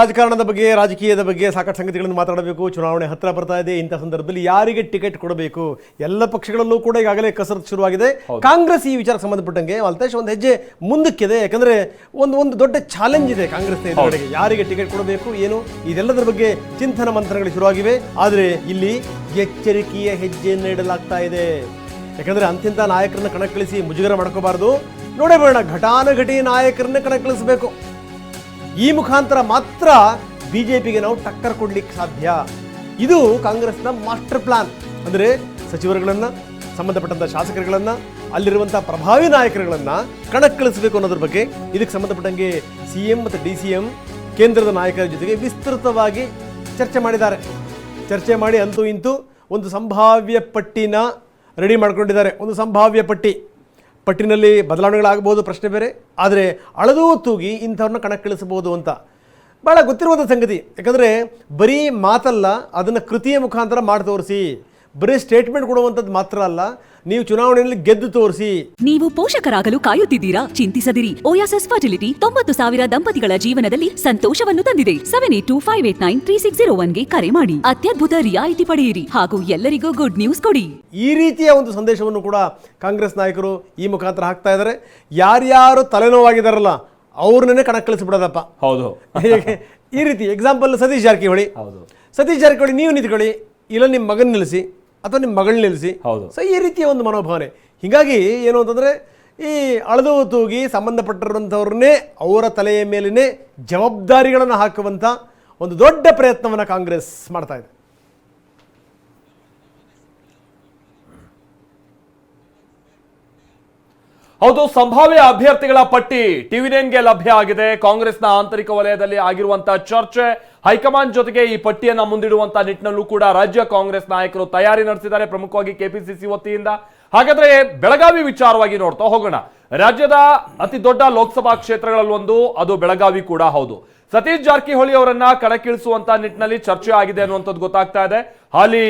ರಾಜಕಾರಣದ ಬಗ್ಗೆ ರಾಜಕೀಯದ ಬಗ್ಗೆ ಸಾಕಷ್ಟು ಸಂಗತಿಗಳನ್ನು ಮಾತಾಡಬೇಕು. ಚುನಾವಣೆ ಹತ್ತಿರ ಬರ್ತಾ ಇದೆ. ಇಂಥ ಸಂದರ್ಭದಲ್ಲಿ ಯಾರಿಗೆ ಟಿಕೆಟ್ ಕೊಡಬೇಕು, ಎಲ್ಲ ಪಕ್ಷಗಳಲ್ಲೂ ಕೂಡ ಈಗಾಗಲೇ ಕಸರತ್ತು ಶುರುವಾಗಿದೆ. ಕಾಂಗ್ರೆಸ್ ಈ ವಿಚಾರಕ್ಕೆ ಸಂಬಂಧಪಟ್ಟಂಗೆ ಮಾಲ್ತೇಶ್ ಒಂದು ಹೆಜ್ಜೆ ಮುಂದಕ್ಕಿದೆ. ಯಾಕಂದ್ರೆ ಒಂದು ದೊಡ್ಡ ಚಾಲೆಂಜ್ ಇದೆ ಕಾಂಗ್ರೆಸ್ನ ಎದುರುಗಡೆಗೆ. ಯಾರಿಗೆ ಟಿಕೆಟ್ ಕೊಡಬೇಕು ಏನು, ಇದೆಲ್ಲದರ ಬಗ್ಗೆ ಚಿಂತನ ಮಂಥನಗಳು ಶುರುವಾಗಿವೆ. ಆದರೆ ಇಲ್ಲಿ ಎಚ್ಚರಿಕೆಯ ಹೆಜ್ಜೆಯನ್ನು ಇಡಲಾಗ್ತಾ ಇದೆ. ಯಾಕಂದ್ರೆ ಅಂತಿಂತ ನಾಯಕರನ್ನ ಕಣಕ್ಕಿಳಿಸಿ ಮುಜುಗರ ಮಾಡ್ಕೋಬಾರ್ದು. ನೋಡಬೇಡ, ಘಟಾನುಘಟಿ ನಾಯಕರನ್ನ ಕಣಕ್ಕಿಳಿಸಬೇಕು. ಈ ಮುಖಾಂತರ ಮಾತ್ರ ಬಿಜೆಪಿಗೆ ನಾವು ಟಕ್ಕರ್ ಕೊಡ್ಲಿಕ್ಕೆ ಸಾಧ್ಯ. ಇದು ಕಾಂಗ್ರೆಸ್ನ ಮಾಸ್ಟರ್ ಪ್ಲಾನ್. ಅಂದರೆ ಸಚಿವರುಗಳನ್ನ, ಸಂಬಂಧಪಟ್ಟಂತ ಶಾಸಕರುಗಳನ್ನ, ಅಲ್ಲಿರುವಂತಹ ಪ್ರಭಾವಿ ನಾಯಕರುಗಳನ್ನ ಕಣಕ್ಕಿಳಿಸಬೇಕು ಅನ್ನೋದ್ರ ಬಗ್ಗೆ ಇದಕ್ಕೆ ಸಂಬಂಧಪಟ್ಟಂಗೆ ಸಿಎಂ ಮತ್ತು DCM ಕೇಂದ್ರದ ನಾಯಕರ ಜೊತೆಗೆ ವಿಸ್ತೃತವಾಗಿ ಚರ್ಚೆ ಮಾಡಿದ್ದಾರೆ. ಚರ್ಚೆ ಮಾಡಿ ಅಂತೂ ಇಂತೂ ಒಂದು ಸಂಭಾವ್ಯ ಪಟ್ಟಿನ ರೆಡಿ ಮಾಡ್ಕೊಂಡಿದ್ದಾರೆ. ಒಂದು ಸಂಭಾವ್ಯ ಪಟ್ಟಿನಲ್ಲಿ ಬದಲಾವಣೆಗಳಾಗಬಹುದು, ಪ್ರಶ್ನೆ ಬೇರೆ. ಆದರೆ ಅಳದೂ ತೂಗಿ ಇಂಥವ್ರನ್ನ ಕಣಕ್ಕಿಳಿಸಬಹುದು ಅಂತ ಭಾಳ ಗೊತ್ತಿರುವಂಥ ಸಂಗತಿ. ಯಾಕಂದರೆ ಬರೀ ಮಾತಲ್ಲ, ಅದನ್ನು ಕೃತಿಯ ಮುಖಾಂತರ ಮಾಡಿ ತೋರಿಸಿ. ಬರೀ ಸ್ಟೇಟ್ಮೆಂಟ್ ಕೊಡುವಂಥದ್ದು ಮಾತ್ರ ಅಲ್ಲ, ನೀವು ಚುನಾವಣೆಯಲ್ಲಿ ಗೆದ್ದು ತೋರಿಸಿ. ನೀವು ಪೋಷಕರಾಗಲು ಕಾಯುತ್ತಿದ್ದೀರಾ? ಚಿಂತಿಸದಿರಿ. ಓಯಾಸಿಸ್ ಫರ್ಟಿಲಿಟಿ 90,000 ದಂಪತಿಗಳ ಜೀವನದಲ್ಲಿ ಸಂತೋಷವನ್ನು ತಂದಿದೆ. 7825893601ಗೆ ಕರೆ ಮಾಡಿ. ಅತ್ಯದ್ಭುತ ರಿಯಾಯಿತಿ ಪಡೆಯಿರಿ ಹಾಗೂ ಎಲ್ಲರಿಗೂ ಗುಡ್ ನ್ಯೂಸ್ ಕೊಡಿ. ಈ ರೀತಿಯ ಒಂದು ಸಂದೇಶವನ್ನು ಕೂಡ ಕಾಂಗ್ರೆಸ್ ನಾಯಕರು ಈ ಮುಖಾಂತರ ಹಾಕ್ತಾ ಇದ್ದಾರೆ. ಯಾರ್ಯಾರು ತಲೆನೋವಾಗಿದ್ದಾರಲ್ಲ ಅವ್ರನ್ನೇ ಕಣಕ್ಕಿಳಿಸ್ಬಿಡೋದಪ್ಪ. ಹೌದು. ಈ ರೀತಿ ಎಕ್ಸಾಂಪಲ್ ಸತೀಶ್ ಜಾರಕಿಹೊಳಿ. ಸತೀಶ್ ಜಾರಕಿಹೊಳಿ ನೀವು ನಿಂತ್ಕೊಳ್ಳಿ, ಇಲ್ಲ ನಿಮ್ಮ ಮಗನ ನಿಲ್ಲಿಸಿ ಅಥವಾ ನಿಮ್ಮ ಮಗಳನ್ನ ನಿಲ್ಲಿಸಿ. ಸೊ ಈ ರೀತಿಯ ಒಂದು ಮನೋಭಾವನೆ. ಹೀಗಾಗಿ ಏನು ಅಂತಂದರೆ, ಈ ಅಳದು ತೂಗಿ ಸಂಬಂಧಪಟ್ಟಿರುವಂಥವ್ರನ್ನೇ ಅವರ ತಲೆಯ ಮೇಲಿನೇ ಜವಾಬ್ದಾರಿಗಳನ್ನು ಹಾಕುವಂಥ ಒಂದು ದೊಡ್ಡ ಪ್ರಯತ್ನವನ್ನು ಕಾಂಗ್ರೆಸ್ ಮಾಡ್ತಾ ಇದೆ. ಹೌದು, ಸಂಭಾವ್ಯ ಅಭ್ಯರ್ಥಿಗಳ ಪಟ್ಟಿ TV9ಗೆ ಲಭ್ಯ ಆಗಿದೆ. ಕಾಂಗ್ರೆಸ್ನ ಆಂತರಿಕ ವಲಯದಲ್ಲಿ ಆಗಿರುವಂತಹ ಚರ್ಚೆ, ಹೈಕಮಾಂಡ್ ಜೊತೆಗೆ ಈ ಪಟ್ಟಿಯನ್ನ ಮುಂದಿಡುವಂತಹ ನಿಟ್ಟಿನಲ್ಲೂ ಕೂಡ ರಾಜ್ಯ ಕಾಂಗ್ರೆಸ್ ನಾಯಕರು ತಯಾರಿ ನಡೆಸಿದ್ದಾರೆ, ಪ್ರಮುಖವಾಗಿ KPCC ವತಿಯಿಂದ. ಹಾಗಾದ್ರೆ ಬೆಳಗಾವಿ ವಿಚಾರವಾಗಿ ನೋಡ್ತಾ ಹೋಗೋಣ. ರಾಜ್ಯದ ಅತಿ ದೊಡ್ಡ ಲೋಕಸಭಾ ಕ್ಷೇತ್ರಗಳಲ್ಲೊಂದು ಅದು ಬೆಳಗಾವಿ ಕೂಡ ಹೌದು. ಸತೀಶ್ ಜಾರಕಿಹೊಳಿ ಅವರನ್ನ ಕಣಕ್ಕಿಳಿಸುವಂತ ನಿಟ್ಟಿನಲ್ಲಿ ಚರ್ಚೆ ಆಗಿದೆ ಅನ್ನುವಂಥದ್ದು ಗೊತ್ತಾಗ್ತಾ ಇದೆ. ಹಾಲಿ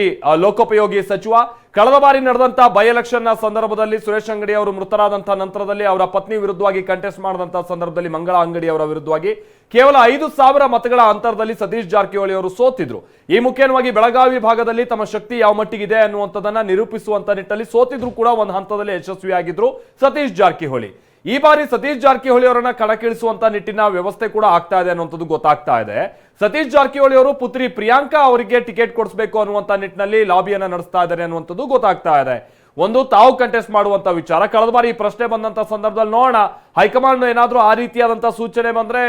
ಲೋಕೋಪಯೋಗಿ ಸಚಿವ ಕಳೆದ ಬಾರಿ ನಡೆದಂತ ಬೈ ಎಲೆಕ್ಷನ್ ನ ಸಂದರ್ಭದಲ್ಲಿ ಸುರೇಶ್ ಅಂಗಡಿ ಅವರು ಮೃತರಾದಂತಹ ನಂತರದಲ್ಲಿ ಅವರ ಪತ್ನಿ ವಿರುದ್ಧವಾಗಿ ಕಂಟೆಸ್ಟ್ ಮಾಡಿದಂತಹ ಸಂದರ್ಭದಲ್ಲಿ ಮಂಗಳ ಅಂಗಡಿ ಅವರ ವಿರುದ್ಧವಾಗಿ ಕೇವಲ 5,000 ಮತಗಳ ಅಂತರದಲ್ಲಿ ಸತೀಶ್ ಜಾರಕಿಹೊಳಿ ಅವರು ಸೋತಿದ್ರು. ಈ ಮುಖ್ಯವಾಗಿ ಬೆಳಗಾವಿ ಭಾಗದಲ್ಲಿ ತಮ್ಮ ಶಕ್ತಿ ಯಾವ ಮಟ್ಟಿಗಿದೆ ಅನ್ನುವಂಥದ್ದನ್ನ ನಿರೂಪಿಸುವಂತ ನಿಟ್ಟಿನಲ್ಲಿ ಸೋತಿದ್ರು ಕೂಡ ಒಂದು ಹಂತದಲ್ಲಿ ಯಶಸ್ವಿಯಾಗಿದ್ರು ಸತೀಶ್ ಜಾರಕಿಹೊಳಿ. ಈ ಬಾರಿ ಸತೀಶ್ ಜಾರಕಿಹೊಳಿ ಅವರನ್ನ ಕಣಕ್ಕಿಳಿಸುವಂತ ನಿಟ್ಟಿನ ವ್ಯವಸ್ಥೆ ಕೂಡ ಆಗ್ತಾ ಇದೆ ಅನ್ನುವಂಥದ್ದು ಗೊತ್ತಾಗ್ತಾ ಇದೆ. ಸತೀಶ್ ಜಾರಕಿಹೊಳಿ ಅವರು ಪುತ್ರಿ ಪ್ರಿಯಾಂಕಾ ಅವರಿಗೆ ಟಿಕೆಟ್ ಕೊಡಿಸಬೇಕು ಅನ್ನುವಂತ ನಿಟ್ಟಿನಲ್ಲಿ ಲಾಬಿಯನ್ನ ನಡೆಸ್ತಾ ಇದ್ದಾರೆ ಅನ್ನುವಂಥದ್ದು ಗೊತ್ತಾಗ್ತಾ ಇದೆ. ಒಂದು ತಾವು ಕಂಟೆಸ್ಟ್ ಮಾಡುವಂತ ವಿಚಾರ. ಕಳೆದ ಬಾರಿ ಈ ಪ್ರಶ್ನೆ ಬಂದಂತ ಸಂದರ್ಭದಲ್ಲಿ ನೋಡೋಣ, ಹೈಕಮಾಂಡ್ ಏನಾದ್ರೂ ಆ ರೀತಿಯಾದಂತಹ ಸೂಚನೆ ಬಂದ್ರೆ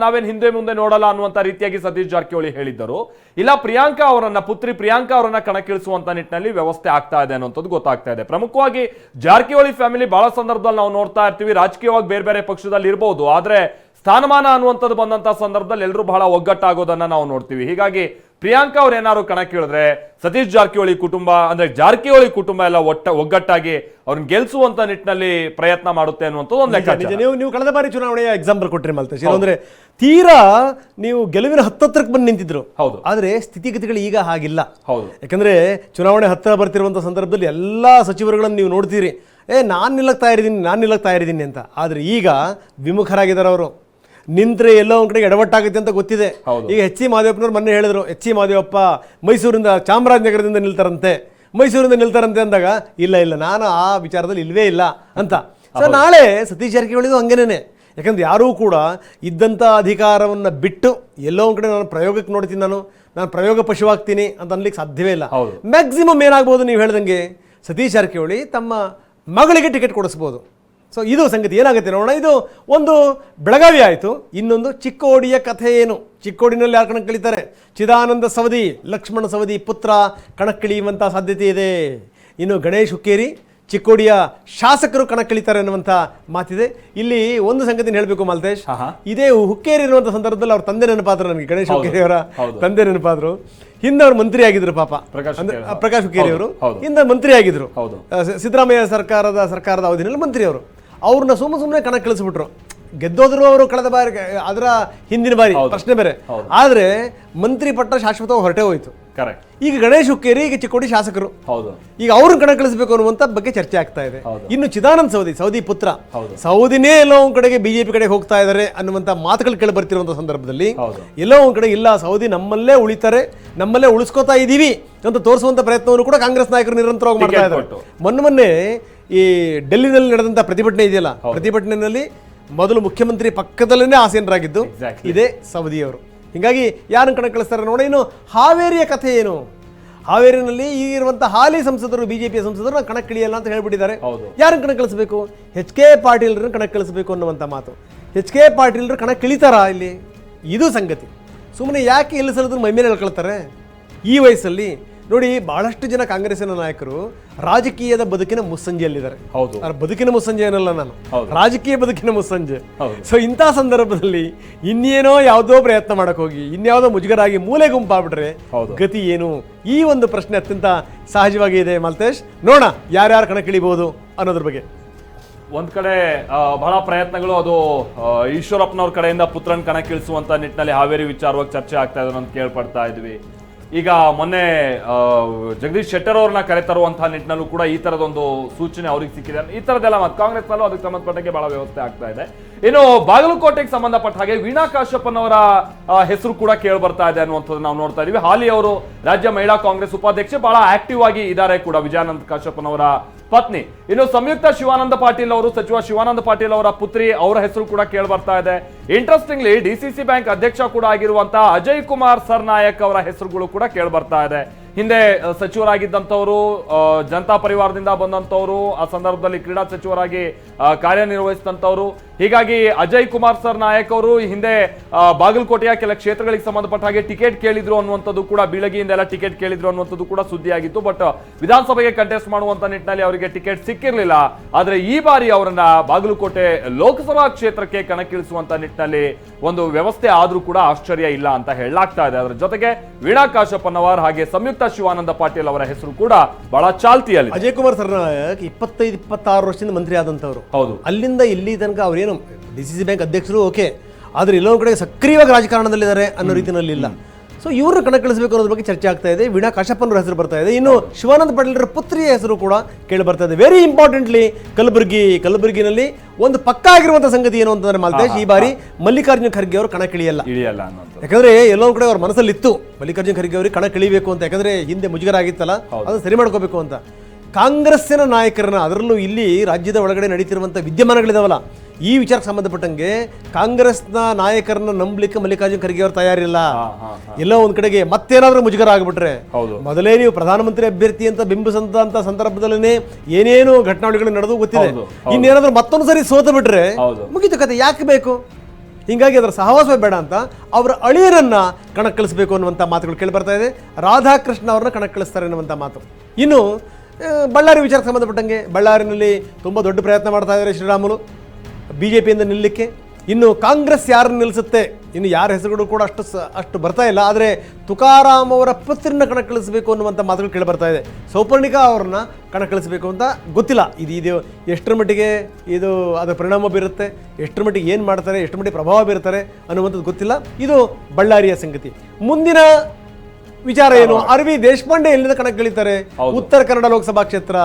ನಾವೇನ್ ಹಿಂದೆ ಮುಂದೆ ನೋಡಲ್ಲ ಅನ್ನುವಂತ ರೀತಿಯಾಗಿ ಸತೀಶ್ ಜಾರಕಿಹೊಳಿ ಹೇಳಿದ್ದರು. ಇಲ್ಲ, ಪ್ರಿಯಾಂಕಾ ಅವರನ್ನ, ಪುತ್ರಿ ಪ್ರಿಯಾಂಕಾ ಅವರನ್ನ ಕಣಕ್ಕಿಳಿಸುವಂತ ನಿಟ್ಟಿನಲ್ಲಿ ವ್ಯವಸ್ಥೆ ಆಗ್ತಾ ಇದೆ ಅನ್ನುವಂಥದ್ದು ಗೊತ್ತಾಗ್ತಾ ಇದೆ. ಪ್ರಮುಖವಾಗಿ ಜಾರಕಿಹೊಳಿ ಫ್ಯಾಮಿಲಿ ಬಹಳ ಸಂದರ್ಭದಲ್ಲಿ ನಾವು ನೋಡ್ತಾ ಇರ್ತೀವಿ, ರಾಜಕೀಯವಾಗಿ ಬೇರೆ ಬೇರೆ ಪಕ್ಷದಲ್ಲಿ ಇರಬಹುದು, ಆದ್ರೆ ಸ್ಥಾನಮಾನ ಅನ್ನುವಂಥದ್ದು ಬಂದಂತ ಸಂದರ್ಭದಲ್ಲಿ ಎಲ್ಲರೂ ಬಹಳ ಒಗ್ಗಟ್ಟಾಗೋದನ್ನ ನಾವು ನೋಡ್ತೀವಿ. ಹೀಗಾಗಿ ಪ್ರಿಯಾಂಕಾ ಅವ್ರು ಏನಾದ್ರು ಕಣಕ್ಕಿಳಿದ್ರೆ ಸತೀಶ್ ಜಾರಕಿಹೊಳಿ ಕುಟುಂಬ, ಅಂದ್ರೆ ಜಾರಕಿಹೊಳಿ ಕುಟುಂಬ ಎಲ್ಲ ಒಗ್ಗಟ್ಟಾಗಿ ಅವ್ರನ್ನ ಗೆಲ್ಸುವಂತ ನಿಟ್ಟಿನಲ್ಲಿ ಪ್ರಯತ್ನ ಮಾಡುತ್ತೆ ಅನ್ನುವಂಥದ್ದು ಒಂದು ಲೆಕ್ಕಾಚಾರ. ನೀವು ಕಳೆದ ಬಾರಿ ಚುನಾವಣೆಯ ಎಕ್ಸಾಂಪಲ್ ಕೊಟ್ರಿ ಮಾಲ್ತೇಶ್. ಅಂದ್ರೆ ತೀರಾ ನೀವು ಗೆಲುವಿನ ಹತ್ತತ್ರಕ್ಕೆ ಬಂದು ನಿಂತಿದ್ರು. ಹೌದು. ಆದ್ರೆ ಸ್ಥಿತಿಗತಿಗಳು ಈಗ ಹಾಗಿಲ್ಲ. ಹೌದು. ಯಾಕಂದ್ರೆ ಚುನಾವಣೆ ಹತ್ತಿರ ಬರ್ತಿರುವಂತ ಸಂದರ್ಭದಲ್ಲಿ ಎಲ್ಲಾ ಸಚಿವರುಗಳನ್ನು ನೀವು ನೋಡ್ತೀರಿ, ನಾನು ನಿಲ್ಲಕ್ತಾ ಇದ್ದೀನಿ ಅಂತ. ಆದ್ರೆ ಈಗ ವಿಮುಖರಾಗಿದ್ದಾರೆ ಅವರು. ನಿಂತ್ರೆ ಎಲ್ಲೋ ಒಂದ್ ಕಡೆಗೆ ಎಡವಟ್ಟಾಗುತ್ತೆ ಅಂತ ಗೊತ್ತಿದೆ. ಈಗ HC ಮಹದೇವಪ್ಪನವ್ರು ಮೊನ್ನೆ ಹೇಳಿದ್ರು, HC ಮಹದೇವಪ್ಪ ಮೈಸೂರಿಂದ, ಚಾಮರಾಜನಗರದಿಂದ ನಿಲ್ತಾರಂತೆ ಅಂದಾಗ ಇಲ್ಲ ನಾನು ಆ ವಿಚಾರದಲ್ಲಿ ಇಲ್ವೇ ಇಲ್ಲ ಅಂತ. ಸೊ ನಾಳೆ ಸತೀಶ್ ಜಾರಕಿಹೊಳಿದು ಹಂಗೇನೆ. ಯಾಕಂದ್ರೆ ಯಾರೂ ಕೂಡ ಇದ್ದಂಥ ಅಧಿಕಾರವನ್ನು ಬಿಟ್ಟು ಎಲ್ಲೋ ಒಂದ್ ಕಡೆ ನಾನು ಪ್ರಯೋಗಕ್ಕೆ ನೋಡ್ತೀನಿ, ನಾನು ಪ್ರಯೋಗ ಪಶುವಾಗ್ತೀನಿ ಅಂತ ಅನ್ಲಿಕ್ಕೆ ಸಾಧ್ಯವೇ ಇಲ್ಲ. ಮ್ಯಾಕ್ಸಿಮಮ್ ಏನಾಗ್ಬೋದು, ನೀವು ಹೇಳ್ದಂಗೆ ಸತೀಶ್ ಜಾರಕಿಹೊಳಿ ತಮ್ಮ ಮಗಳಿಗೆ ಟಿಕೆಟ್ ಕೊಡಿಸ್ಬೋದು. ಸೊ ಇದು ಸಂಗತಿ ಏನಾಗುತ್ತೆ ನೋಡೋಣ. ಇದು ಒಂದು ಬೆಳಗಾವಿ ಆಯಿತು. ಇನ್ನೊಂದು ಚಿಕ್ಕೋಡಿಯ ಕಥೆ ಏನು, ಚಿಕ್ಕೋಡಿನಲ್ಲಿ ಯಾರು ಕಣಕ್ಕಿಳಿತಾರೆ? ಚಿದಾನಂದ ಸವದಿ, ಲಕ್ಷ್ಮಣ ಸವದಿ ಪುತ್ರ ಕಣಕ್ಕಿಳಿಯುವಂಥ ಸಾಧ್ಯತೆ ಇದೆ. ಇನ್ನು ಗಣೇಶ್ ಹುಕ್ಕೇರಿ, ಚಿಕ್ಕೋಡಿಯ ಶಾಸಕರು ಕಣಕ್ಕಿಳಿತಾರೆ ಅನ್ನುವಂಥ ಮಾತಿದೆ. ಇಲ್ಲಿ ಒಂದು ಸಂಗತಿನ ಹೇಳಬೇಕು ಮಾಲ್ತೇಶ್, ಇದೇ ಹುಕ್ಕೇರಿ ಇರುವಂಥ ಸಂದರ್ಭದಲ್ಲಿ ಅವ್ರ ತಂದೆ ನೆನಪಾದ್ರು ನನಗೆ. ಗಣೇಶ್ ಹುಕ್ಕೇರಿ ಅವರ ತಂದೆ ನೆನಪಾದ್ರು. ಹಿಂದೆ ಅವರು ಮಂತ್ರಿ ಆಗಿದ್ರು ಪಾಪ, ಪ್ರಕಾಶ್ ಹುಕ್ಕೇರಿ ಅವರು ಹಿಂದೆ ಮಂತ್ರಿ ಆಗಿದ್ರು. ಸಿದ್ದರಾಮಯ್ಯ ಸರ್ಕಾರದ ಅವಧಿನಲ್ಲಿ ಮಂತ್ರಿ ಅವರು. ಅವ್ರನ್ನ ಸುಮ್ಮನೆ ಕಣಕ್ಕಿಳಿಸ್ಬಿಟ್ರು. ಗೆದ್ದೋದ್ರು ಅವರು ಕಳೆದ ಬಾರಿ, ಅದರ ಹಿಂದಿನ ಬಾರಿ ಪ್ರಶ್ನೆ ಬೇರೆ. ಆದ್ರೆ ಮಂತ್ರಿ ಪಟ್ಟ ಶಾಶ್ವತವಾಗಿ ಹೊರಟೆ ಹೋಯ್ತು. ಕರೆಕ್ಟ್. ಈಗ ಗಣೇಶ್ ಹುಕ್ಕೇರಿ ಈಗ ಚಿಕ್ಕೋಡಿ ಶಾಸಕರು, ಹೌದು. ಈಗ ಅವ್ರನ್ನ ಕಣಕ್ಕಿಳಿಸಬೇಕು ಅನ್ನುವಂತ ಬಗ್ಗೆ ಚರ್ಚೆ ಆಗ್ತಾ ಇದೆ. ಇನ್ನು ಚಿದಾನಂದ್ ಸೌದಿ ಪುತ್ರ ಸೌದಿನೇ ಎಲ್ಲೋ ಒಂದ್ ಕಡೆಗೆ ಬಿಜೆಪಿ ಕಡೆ ಹೋಗ್ತಾ ಇದ್ದಾರೆ ಅನ್ನುವಂತ ಮಾತುಗಳು ಕೇಳಿ ಬರ್ತಿರುವಂತ ಸಂದರ್ಭದಲ್ಲಿ ಎಲ್ಲೋ ಒಂದ್ ಕಡೆ ಇಲ್ಲ, ಸೌದಿ ನಮ್ಮಲ್ಲೇ ಉಳಿತಾರೆ, ನಮ್ಮಲ್ಲೇ ಉಳಿಸ್ಕೋತಾ ಇದೀವಿ ಅಂತ ತೋರಿಸುವಂತ ಪ್ರಯತ್ನವನ್ನು ಕೂಡ ಕಾಂಗ್ರೆಸ್ ನಾಯಕರು ನಿರಂತರವಾಗಿ ಮಾಡ್ತಾ ಇದ್ದಾರೆ. ಮೊನ್ನೆ ಈ ಡೆಲ್ಲಿನಲ್ಲಿ ನಡೆದಂತ ಪ್ರತಿಭಟನೆ ಇದೆಯಲ್ಲ, ಪ್ರತಿಭಟನೆಯಲ್ಲಿ ಮೊದಲು ಮುಖ್ಯಮಂತ್ರಿ ಪಕ್ಕದಲ್ಲೇ ಆಸೀನರಾಗಿದ್ದು ಇದೇ ಸೌದಿಯವರು. ಹೀಗಾಗಿ ಯಾರನ್ನು ಕಣಕ್ಕಿಳಿಸ್ತಾರೆ ನೋಡಿ. ಇನ್ನು ಹಾವೇರಿಯ ಕಥೆ ಏನು? ಹಾವೇರಿನಲ್ಲಿ ಈಗಿರುವಂತಹ ಹಾಲಿ ಸಂಸದರು, ಬಿಜೆಪಿಯ ಸಂಸದರು ಕಣಕ್ಕಿಳಿಯಲ್ಲ ಅಂತ ಹೇಳ್ಬಿಟ್ಟಿದ್ದಾರೆ. ಯಾರನ್ನು ಕಣಕ್ಕಿಳಿಸಬೇಕು? ಎಚ್ ಕೆ ಪಾಟೀಲ್ರನ್ನ ಕಣಕ್ಕಿಳಿಸಬೇಕು ಅನ್ನುವಂಥ ಮಾತು. ಎಚ್ ಕೆ ಪಾಟೀಲ್ರು ಕಣಕ್ಕಿಳಿತಾರಾ ಇಲ್ಲಿ? ಇದು ಸಂಗತಿ. ಸುಮ್ಮನೆ ಯಾಕೆ ಇಲ್ಲಿ ಸಲದ್ರು ಮೈ ಮೇಲೆ ಹೇಳ್ಕೊಳ್ತಾರೆ ಈ ವಯಸ್ಸಲ್ಲಿ? ನೋಡಿ, ಬಹಳಷ್ಟು ಜನ ಕಾಂಗ್ರೆಸ್ಸಿನ ನಾಯಕರು ರಾಜಕೀಯದ ಬದುಕಿನ ಮುಸ್ಸಂಜೆಯಲ್ಲಿದ್ದಾರೆ. ಬದುಕಿನ ಮುಸ್ಸಂಜೆ ಏನಲ್ಲ ನಾನು, ರಾಜಕೀಯ ಬದುಕಿನ ಮುಸ್ಸಂಜೆ. ಸೊ ಇಂಥ ಸಂದರ್ಭದಲ್ಲಿ ಇನ್ನೇನೋ ಯಾವುದೋ ಪ್ರಯತ್ನ ಮಾಡಕ್ ಹೋಗಿ ಇನ್ಯಾವುದೋ ಮುಜುಗರಾಗಿ ಮೂಲೆ ಗುಂಪಾಗ್ಬಿಟ್ರೆ ಗತಿ ಏನು? ಈ ಒಂದು ಪ್ರಶ್ನೆ ಅತ್ಯಂತ ಸಹಜವಾಗಿ ಇದೆ ಮಾಲ್ತೇಶ್. ನೋಡೋಣ ಯಾರ್ಯಾರು ಕಣಕ್ಕಿಳಿಬಹುದು ಅನ್ನೋದ್ರ ಬಗ್ಗೆ. ಒಂದ್ ಕಡೆ ಬಹಳ ಪ್ರಯತ್ನಗಳು ಅದು ಈಶ್ವರಪ್ಪನವ್ರ ಕಡೆಯಿಂದ ಪುತ್ರನ್ ಕಣಕ್ಕಿಳಿಸುವಂತ ನಿಟ್ಟಿನಲ್ಲಿ ಹಾವೇರಿ ವಿಚಾರವಾಗಿ ಚರ್ಚೆ ಆಗ್ತಾ ಇದೆ ಅಂತ ಕೇಳ್ಪಡ್ತಾ ಇದ್ವಿ. ಈಗ ಮೊನ್ನೆ ಜಗದೀಶ್ ಶೆಟ್ಟರ್ ಅವ್ರನ್ನ ಕರೆತರುವಂತಹ ನಿಟ್ಟಿನಲ್ಲೂ ಕೂಡ ಈ ತರದೊಂದು ಸೂಚನೆ ಅವ್ರಿಗೆ ಸಿಕ್ಕಿದೆ. ಈ ತರದೆಲ್ಲ ಮತ್ತೆ ಕಾಂಗ್ರೆಸ್ ನಲ್ಲೂ ಅದಕ್ಕೆ ಸಂಬಂಧಪಟ್ಟಂಗೆ ಬಹಳ ವ್ಯವಸ್ಥೆ ಆಗ್ತಾ ಇದೆ. ಇನ್ನು ಬಾಗಲಕೋಟೆಗೆ ಸಂಬಂಧಪಟ್ಟ ಹಾಗೆ ವೀಣಾ ಕಾಶ್ಯಪ್ಪನವರ ಹೆಸರು ಕೂಡ ಕೇಳಿ ಬರ್ತಾ ಇದೆ ಅನ್ನುವಂಥದ್ದು ನಾವು ನೋಡ್ತಾ ಇದೀವಿ. ಹಾಲಿ ಅವರು ರಾಜ್ಯ ಮಹಿಳಾ ಕಾಂಗ್ರೆಸ್ ಉಪಾಧ್ಯಕ್ಷೆ, ಬಹಳ ಆಕ್ಟಿವ್ ಆಗಿ ಇದ್ದಾರೆ ಕೂಡ ವಿಜಯಾನಂದ ಕಾಶ್ಯಪ್ಪನವರ ಪತ್ನಿ. ಇನ್ನು ಸಂಯುಕ್ತ ಶಿವಾನಂದ ಪಾಟೀಲ್ ಅವರು, ಸಚಿವ ಶಿವಾನಂದ ಪಾಟೀಲ್ ಅವರ ಪುತ್ರಿ, ಅವರ ಹೆಸರು ಕೂಡ ಕೇಳಿ ಬರ್ತಾ ಇದೆ. ಇಂಟ್ರೆಸ್ಟಿಂಗ್ಲಿ ಡಿಸಿಸಿ ಬ್ಯಾಂಕ್ ಅಧ್ಯಕ್ಷ ಕೂಡ ಆಗಿರುವಂತಹ ಅಜಯ್ ಕುಮಾರ್ ಸರ್ನಾಯಕ್ ಅವರ ಹೆಸರುಗಳು ಕೂಡ ಕೇಳಿ ಬರ್ತಾ ಇದೆ. ಹಿಂದೆ ಸಚಿವರಾಗಿದ್ದಂಥವರು, ಜನತಾ ಪರಿವಾರದಿಂದ ಬಂದಂಥವರು, ಆ ಸಂದರ್ಭದಲ್ಲಿ ಕ್ರೀಡಾ ಸಚಿವರಾಗಿ ಕಾರ್ಯನಿರ್ವಹಿಸಿದಂಥವರು. ಹೀಗಾಗಿ ಅಜಯ್ ಕುಮಾರ್ ಸರ್ ನಾಯಕ್ ಅವರು ಹಿಂದೆ ಬಾಗಲಕೋಟೆಯ ಕೆಲ ಕ್ಷೇತ್ರಗಳಿಗೆ ಸಂಬಂಧಪಟ್ಟ ಹಾಗೆ ಟಿಕೆಟ್ ಕೇಳಿದ್ರು ಅನ್ನುವಂಥದ್ದು ಕೂಡ, ಬೀಳಗಿಯಿಂದ ಎಲ್ಲ ಟಿಕೆಟ್ ಕೇಳಿದ್ರು ಅನ್ನುವಂಥದ್ದು ಕೂಡ ಸುದ್ದಿಯಾಗಿತ್ತು. ಬಟ್ ವಿಧಾನಸಭೆಗೆ ಕಂಟೆಸ್ಟ್ ಮಾಡುವಂತ ನಿಟ್ಟಿನಲ್ಲಿ ಅವರಿಗೆ ಟಿಕೆಟ್ ಸಿಕ್ಕಿರಲಿಲ್ಲ. ಆದ್ರೆ ಈ ಬಾರಿ ಅವರನ್ನ ಬಾಗಲಕೋಟೆ ಲೋಕಸಭಾ ಕ್ಷೇತ್ರಕ್ಕೆ ಕಣಕ್ಕಿಳಿಸುವಂತ ನಿಟ್ಟಿನಲ್ಲಿ ಒಂದು ವ್ಯವಸ್ಥೆ ಆದ್ರೂ ಕೂಡ ಆಶ್ಚರ್ಯ ಇಲ್ಲ ಅಂತ ಹೇಳಲಾಗ್ತಾ ಇದೆ. ಅದರ ಜೊತೆಗೆ ವೀಣಾ ಕಾಶ್ಯಪ್ಪನವರ್ ಹಾಗೆ ಸಂಯುಕ್ತ ಶಿವಾನಂದ ಪಾಟೀಲ್ ಅವರ ಹೆಸರು ಕೂಡ ಬಹಳ ಚಾಲ್ತಿಯಲ್ಲಿ. ಅಜಯ್ ಕುಮಾರ್ ಸರ್ನಾಯಕ್ 25-26 ವರ್ಷದಿಂದ ಮಂತ್ರಿ ಆದಂತವರು. ಹೌದು. ಅಲ್ಲಿಂದ ಇಲ್ಲಿ ತನಕ ಅವ್ರೇನು ಡಿಸಿಸಿ ಬ್ಯಾಂಕ್ ಅಧ್ಯಕ್ಷರು ಓಕೆ, ಆದ್ರೆ ಎಲ್ಲೊಂದು ಕಡೆ ಸಕ್ರಿಯವಾಗಿ ರಾಜಕಾರಣದಲ್ಲಿದ್ದಾರೆ ಅನ್ನೋ ರೀತಿಯಲ್ಲಿ ಇಲ್ಲ. ಸೊ ಇವರು ಕಣಕ್ಕಿಳಿಸಬೇಕು ಅನ್ನೋದ್ರ ಬಗ್ಗೆ ಚರ್ಚೆ ಆಗ್ತಾ ಇದೆ. ವೀಣಾ ಕಾಶ್ಯಪ್ಪನವರ ಹೆಸರು ಬರ್ತಾ ಇದೆ. ಇನ್ನು ಶಿವಾನಂದ ಪಾಟೀಲ್ರ ಪುತ್ರಿಯ ಹೆಸರು ಕೂಡ ಕೇಳಿ ಬರ್ತಾ ಇದೆ. ವೆರಿ ಇಂಪಾರ್ಟೆಂಟ್ಲಿ ಕಲಬುರಗಿನಲ್ಲಿ ಒಂದು ಪಕ್ಕ ಆಗಿರುವಂತಹ ಸಂಗತಿ ಏನು ಅಂತಂದ್ರೆ ಮಾಲ್ತೇಶ್, ಈ ಬಾರಿ ಮಲ್ಲಿಕಾರ್ಜುನ ಖರ್ಗೆ ಅವರು ಕಣಕ್ಕಿಳಿಯಲ್ಲ. ಯಾಕಂದ್ರೆ ಎಲ್ಲೋ ಕಡೆ ಅವ್ರ ಮನಸ್ಸಲ್ಲಿ ಇತ್ತು ಮಲ್ಲಿಕಾರ್ಜುನ ಖರ್ಗೆ ಅವರಿಗೆ ಕಣಕ್ಕಿಳಿಬೇಕು ಅಂತ. ಯಾಕಂದ್ರೆ ಹಿಂದೆ ಮುಜುಗರ ಆಗಿತ್ತಲ್ಲ, ಅದನ್ನ ಸರಿ ಮಾಡ್ಕೋಬೇಕು ಅಂತ. ಕಾಂಗ್ರೆಸ್ಸಿನ ನಾಯಕರನ್ನ, ಅದರಲ್ಲೂ ಇಲ್ಲಿ ರಾಜ್ಯದ ಒಳಗಡೆ ನಡೀತಿರುವಂತಹ ವಿದ್ಯಮಾನಗಳಿದಾವಲ್ಲ, ಈ ವಿಚಾರಕ್ಕೆ ಸಂಬಂಧಪಟ್ಟಂಗೆ ಕಾಂಗ್ರೆಸ್ನ ನಾಯಕರನ್ನ ನಂಬಲಿಕ್ಕೆ ಮಲ್ಲಿಕಾರ್ಜುನ ಖರ್ಗೆ ಅವರು ತಯಾರಿಲ್ಲ. ಎಲ್ಲೋ ಒಂದ್ ಕಡೆಗೆ ಮತ್ತೇನಾದ್ರೂ ಮುಜುಗರ ಆಗ್ಬಿಟ್ರೆ, ಮೊದಲೇ ನೀವು ಪ್ರಧಾನಮಂತ್ರಿ ಅಭ್ಯರ್ಥಿ ಅಂತ ಬಿಂಬಿಸಂತ ಸಂದರ್ಭದಲ್ಲೇ ಏನೇನು ಘಟನಾವಳಿಗಳು ನಡೆದು ಗೊತ್ತಿದೆ. ಇನ್ನೇನಾದ್ರೂ ಮತ್ತೊಂದು ಸರಿ ಸೋತು ಬಿಟ್ರೆ ಮುಗಿತು ಕತೆ, ಯಾಕೆ ಬೇಕು? ಹಿಂಗಾಗಿ ಅದರ ಸಹವಾಸವೇ ಬೇಡ ಅಂತ ಅವರ ಅಳಿಯರನ್ನ ಕಣಕ್ಕಿಳಿಸಬೇಕು ಅನ್ನುವಂಥ ಮಾತುಗಳು ಕೇಳಿ ಬರ್ತಾ ಇದೆ. ರಾಧಾಕೃಷ್ಣ ಅವ್ರನ್ನ ಕಣಕ್ಕಿಳಿಸ್ತಾರೆ ಅನ್ನುವಂಥ ಮಾತು. ಇನ್ನು ಬಳ್ಳಾರಿ ವಿಚಾರಕ್ಕೆ ಸಂಬಂಧಪಟ್ಟಂಗೆ ಬಳ್ಳಾರಿನಲ್ಲಿ ತುಂಬ ದೊಡ್ಡ ಪ್ರಯತ್ನ ಮಾಡ್ತಾ ಇದ್ದಾರೆ ಶ್ರೀರಾಮುಲು ಬಿಜೆಪಿಯಿಂದ ನಿಲ್ಲಕ್ಕೆ. ಇನ್ನು ಕಾಂಗ್ರೆಸ್ ಯಾರನ್ನು ನಿಲ್ಲಿಸುತ್ತೆ, ಇನ್ನು ಯಾರ ಹೆಸರುಗಳು ಕೂಡ ಅಷ್ಟು ಬರ್ತಾ ಇಲ್ಲ. ಆದರೆ ತುಕಾರಾಮ್ ಅವರ ಪುತ್ರನ ಕಣಕ್ಕಿಳಿಸಬೇಕು ಅನ್ನುವಂಥ ಮಾತುಗಳು ಕೇಳಿ ಬರ್ತಾ ಇದೆ. ಸೌಪರ್ಣಿಕಾ ಅವ್ರನ್ನ ಕಣಕ್ಕಿಳಿಸಬೇಕು ಅಂತ ಗೊತ್ತಿಲ್ಲ. ಇದು ಎಷ್ಟರ ಮಟ್ಟಿಗೆ ಇದು ಅದರ ಪರಿಣಾಮ ಬೀರುತ್ತೆ, ಎಷ್ಟರ ಮಟ್ಟಿಗೆ ಏನು ಮಾಡ್ತಾರೆ, ಎಷ್ಟರ ಮಟ್ಟಿಗೆ ಪ್ರಭಾವ ಬೀರ್ತಾರೆ ಅನ್ನುವಂಥದ್ದು ಗೊತ್ತಿಲ್ಲ. ಇದು ಬಳ್ಳಾರಿಯ ಸಂಗತಿ. ಮುಂದಿನ ವಿಚಾರ ಏನು? ಆರ್ ವಿ ದೇಶಪಾಂಡೆ ಎಲ್ಲಿಂದ ಕಣಕ್ಕಿಳಿತಾರೆ? ಉತ್ತರ ಕನ್ನಡ ಲೋಕಸಭಾ ಕ್ಷೇತ್ರ.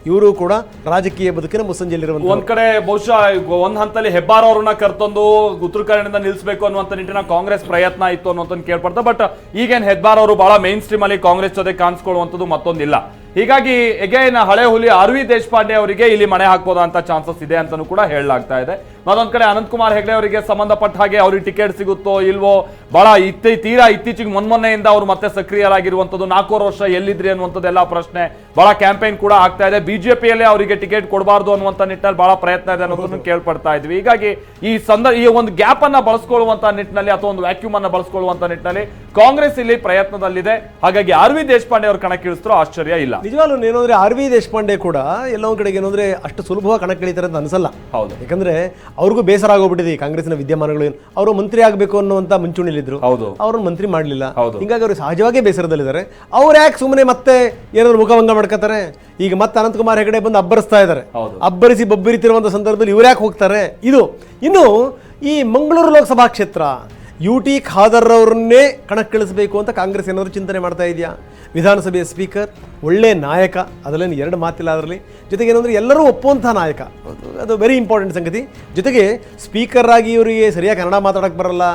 ಇವರು ಕೂಡ ರಾಜಕೀಯ ಬದುಕಿನ ಮುಸ್ಸಂಜೆಯಲ್ಲಿರುವಂತ. ಒಂದ್ ಕಡೆ ಬಹುಶಃ ಒಂದ್ ಹಂತದಲ್ಲಿ ಹೆಬ್ಬಾರ್ ಅವ್ರನ್ನ ಕರ್ತೊಂದು ಉತ್ತರ ಕನ್ನಡದಿಂದ ನಿಲ್ಲಿಸಬೇಕು ಅನ್ನುವಂತ ನಿಟ್ಟಿನ ಕಾಂಗ್ರೆಸ್ ಪ್ರಯತ್ನ ಇತ್ತು ಅನ್ನೋದನ್ನ ಕೇಳ್ಪಡ್ತಾ. ಬಟ್ ಈಗೇನ್ ಹೆಬ್ಬಾರ್ ಅವರು ಬಹಳ ಮೇನ್ ಸ್ಟ್ರೀಮ್ ಅಲ್ಲಿ ಕಾಂಗ್ರೆಸ್ ಜೊತೆ ಕಾಣಿಸ್ಕೊಳ್ಳುವಂಥದ್ದು ಮತ್ತೊಂದಿಲ್ಲ. ಹೀಗಾಗಿ ಎಗೈನ್ ಹಳೆ ಹುಲಿ ಆರ್ ವಿ ದೇಶಪಾಂಡೆ ಅವರಿಗೆ ಇಲ್ಲಿ ಮಣೆ ಹಾಕ್ಬೋದಂತ ಚಾನ್ಸಸ್ ಇದೆ ಅಂತಾನೂ ಕೂಡ ಹೇಳಲಾಗ್ತಾ ಇದೆ. ಮತ್ತೊಂದ್ ಕಡೆ ಅನಂತಕುಮಾರ್ ಹೆಗಡೆ ಅವರಿಗೆ ಸಂಬಂಧಪಟ್ಟ ಹಾಗೆ ಅವ್ರಿಗೆ ಟಿಕೆಟ್ ಸಿಗುತ್ತೋ ಇಲ್ವೋ, ಬಹಳ ತೀರಾ ಇತ್ತೀಚೆಗೆ ಮೊನ್ನೆಯಿಂದ ಅವರು ಮತ್ತೆ ಸಕ್ರಿಯರಾಗಿರುವಂತದ್ದು. 4 ವರ್ಷ ಎಲ್ಲಿದ್ರಿ ಅನ್ನುವಂಥದ್ದೆಲ್ಲ ಪ್ರಶ್ನೆ, ಬಹಳ ಕ್ಯಾಂಪೇನ್ ಕೂಡ ಆಗ್ತಾ ಇದೆ. ಬಿಜೆಪಿಯಲ್ಲೇ ಅವರಿಗೆ ಟಿಕೆಟ್ ಕೊಡಬಾರ್ದು ಅನ್ನುವಂಥ ನಿಟ್ಟಿನಲ್ಲಿ ಬಹಳ ಪ್ರಯತ್ನ ಇದೆ ಅನ್ನೋದನ್ನು ಕೇಳ್ಪಡ್ತಾ ಇದ್ವಿ. ಹೀಗಾಗಿ ಈ ಒಂದು ಗ್ಯಾಪ್ ಅನ್ನ ಬಳಸ್ಕೊಳ್ಳುವಂತ ನಿಟ್ಟಿನಲ್ಲಿ ಅಥವಾ ಒಂದು ವ್ಯಾಕ್ಯೂಮ್ ಅನ್ನ ಬಳಸ್ಕೊಳ್ಳುವಂತ ನಿಟ್ಟಿನಲ್ಲಿ ಕಾಂಗ್ರೆಸ್ ಇಲ್ಲಿ ಪ್ರಯತ್ನದಲ್ಲಿದೆ. ಹಾಗಾಗಿ ಆರ್ ವಿ ದೇಶಪಾಂಡೆ ಅವರು ಕಣಕ್ಕಿಳಿಸಿದ್ರು ಆಶ್ಚರ್ಯ ಇಲ್ಲ. ನಿಜವಾಗ್ಲೂ ಏನಂದ್ರೆ ಆರ್ ವಿ ದೇಶಪಾಂಡೆ ಕೂಡ ಎಲ್ಲೋ ಒಂದ್ ಕಡೆಗೆ ಏನಂದ್ರೆ ಅಷ್ಟು ಸುಲಭವಾಗಿ ಕಣಕ್ಕಿಳಿತಾರೆ ಅಂತ ಅನ್ಸಲ್ಲ. ಹೌದು. ಯಾಕಂದ್ರೆ ಅವ್ರಿಗೂ ಬೇಸರ ಆಗೋಗ್ಬಿಟ್ಟಿದೆ ಈ ಕಾಂಗ್ರೆಸ್ನ ವಿದ್ಯಮಾನಗಳು. ಅವರು ಮಂತ್ರಿ ಆಗಬೇಕು ಅನ್ನುವಂತ ಮುಂಚೂಣಿಲಿದ್ರು, ಅವ್ರನ್ನ ಮಂತ್ರಿ ಮಾಡಲಿಲ್ಲ. ಹಿಂಗಾಗಿ ಅವರು ಸಹಜವಾಗಿ ಬೇಸರದಲ್ಲಿದ್ದಾರೆ. ಅವ್ರು ಯಾಕೆ ಸುಮ್ಮನೆ ಮತ್ತೆ ಏನಾದ್ರು ಮುಖಭಂಗ ಮಾಡ್ಕೋತಾರೆ? ಈಗ ಮತ್ತೆ ಅನಂತಕುಮಾರ್ ಹೆಗಡೆ ಬಂದು ಅಬ್ಬರಿಸ್ತಾ ಇದ್ದಾರೆ. ಅಬ್ಬರಿಸಿ ಬೊಬ್ಬಿರಿತಿರುವಂತ ಸಂದರ್ಭದಲ್ಲಿ ಇವ್ರು ಯಾಕೆ ಹೋಗ್ತಾರೆ? ಇನ್ನು ಈ ಮಂಗಳೂರು ಲೋಕಸಭಾ ಕ್ಷೇತ್ರ, UT ಖಾದರ್ ಅವರನ್ನೇ ಕಣಕ್ಕಿಳಿಸಬೇಕು ಅಂತ ಕಾಂಗ್ರೆಸ್ ಏನಾದರೂ ಚಿಂತನೆ ಮಾಡ್ತಾ ಇದೆಯಾ? ವಿಧಾನಸಭೆಯ ಸ್ಪೀಕರ್, ಒಳ್ಳೆ ನಾಯಕ, ಅದರಲ್ಲಿ ಎರಡು ಮಾತಿಲ್ಲ ಅದರಲ್ಲಿ. ಜೊತೆಗೆ ಏನಂದರೆ ಎಲ್ಲರೂ ಒಪ್ಪುವಂಥ ನಾಯಕ, ಅದು ವೆರಿ ಇಂಪಾರ್ಟೆಂಟ್ ಸಂಗತಿ. ಜೊತೆಗೆ ಸ್ಪೀಕರ್ ಆಗಿ ಇವರಿಗೆ ಸರಿಯಾಗಿ ಕನ್ನಡ ಮಾತಾಡೋಕ್ಕೆ ಬರಲ್ಲ,